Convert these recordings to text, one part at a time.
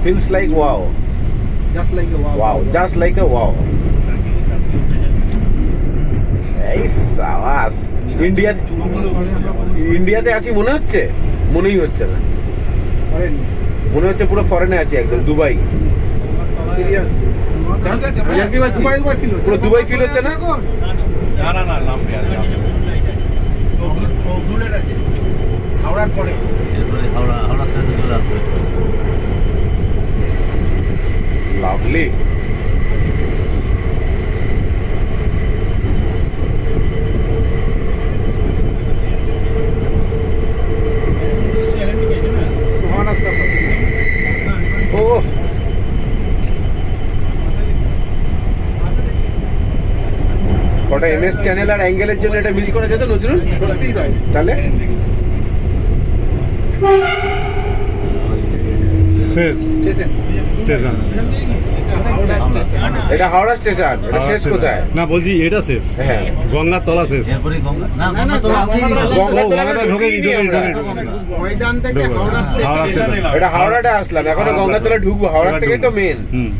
feels like wow. Just like a wow. Wow, just like a wow. এই সাবাস। ইন্ডিয়াতে আছি মনে হচ্ছে? মনেই হচ্ছে না, Foreign. মনে হচ্ছে পুরো ফরেনে আছি, একদম দুবাই। Seriously. দুবাই feel হচ্ছে। পুরো দুবাই ফিল হচ্ছে না? না লাম্বে আছে বুলেট আছে হাওড়ার পরে এরপরে হাওড়া স্টেশন চলে আসবে। লাভলি। সুহানা সফর। ও কটা এমএস চ্যানেল আর অ্যাঙ্গেলের জন্য এটা মিস করা যেত নজরুল? সত্যিই তাই। তাহলে শেষ স্টেশন। স্টেশন। এটা হাওড়া স্টেশন, এটা শেষ কোথায়? না বলছি এটা শেষ, হ্যাঁ গঙ্গার তলা শেষ। এরপরে গঙ্গা না না, গঙ্গা তো না, আসেনি। গঙ্গা ও, গঙ্গাটা ঢোকেনি, ময়দান থেকে হাওড়া হাওড়া স্টেশন। স্টেশন। এটা হাওড়াটা আসলাম, এখনো গঙ্গাতলা ঢুকবো, হাওড়া থেকেই তো মেন। হুম।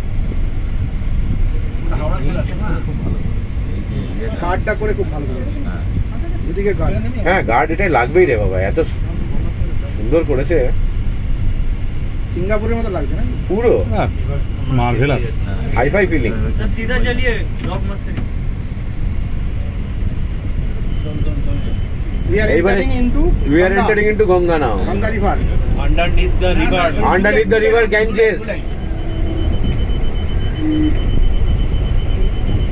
গার্ডটা করে খুব ভালো করেছে। এদিকে গার্ড। হ্যাঁ গার্ড এটাই লাগবেই রে বাবা, এত সুন্দর করেছে সিঙ্গাপুরের মতো লাগছে না? পুরো মার্ভেলাস। Hi fi feeling. सीधा चलिए जॉब मत करिए We are এইবারে entering into we are entering into Ganga now. Ganga river. underneath the river Underneath the river Ganges.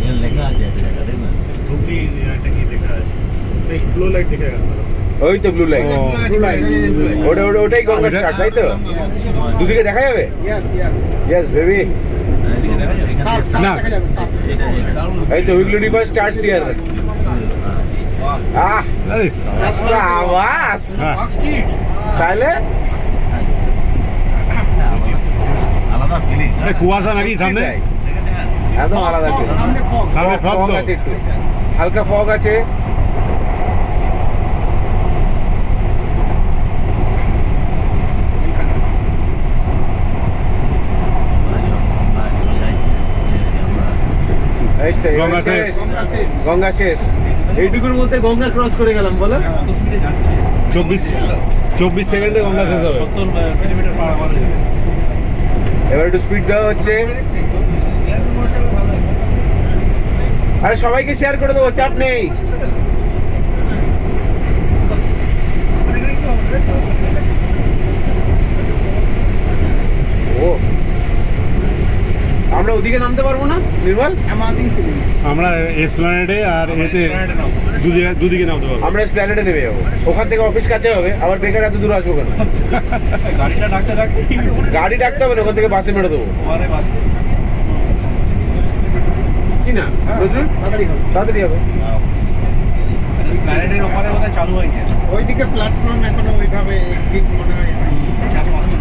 এর লেখা আছে একটা জায়গা, দেখবেন ढूंढी এটা কি লেখা আছে নেক্সট ব্লু লাইট দেখে ওই তো ব্লু লাইন, Blue line. ওটাই গঙ্গা স্টার্ট, তাই তো? দুদিকে দেখা যাবে? Yes, yes. Yes baby. এদিকে দেখা যায় এখানে। সাপ সাপ না। দেখা যাবে সাপ। এটা এই তো হুগলি রিভার স্টার্টস হিয়ার। আহ আরে সাবাস। হ্যাঁ, স্ট্রিট তাহলে আলাদা ফিলিং। এই কুয়াশা নাকি সামনে? তাই। একদম আলাদা Fog, ফিল। সামনে fog। সামনে ফগ ফগ তো। আছে একটু, হালকা ফগ আছে। এই তো এবার গঙ্গা শেষ। শেষ। গঙ্গা শেষ। গঙ্গা শেষ। এইটুকুর মধ্যে গঙ্গা ক্রস করে গেলাম বলো। 10 মিনিট যাচ্ছে 24 সেকেন্ডে গঙ্গা শেষ হবে। 70 কিলোমিটার পার আওয়ার এবার একটু স্পিড দেওয়া হচ্ছে। আরে সবাইকে শেয়ার করে দেবো, চাপ নেই। ও আমরা ওদিকে নামতে পারবো না নির্মল? Amazing feeling. আমরা এসপ্ল্যানেডে আর এতে দুদিকে নামতে পারবো। আমরা প্ল্যানেটে নেমে যাবো, ওখান থেকে অফিস কাছে হবে, আবার বেকার এত দূর আসবো কেন? গাড়িটা ডাকতে ডাকতে গাড়ি ডাকতে হবে না, ওখান থেকে বাসে মেরে দেবো। আমারে বাসে কি না নজরুল? তাড়াতাড়ি হবে। তাড়াতাড়ি হবে। প্ল্যানেটের ওপারে বোধহয় চালু হয়ে গেছে ওইদিকে প্ল্যাটফর্ম এখনো ওইভাবে ঠিক মনে হয়। চালু আসছে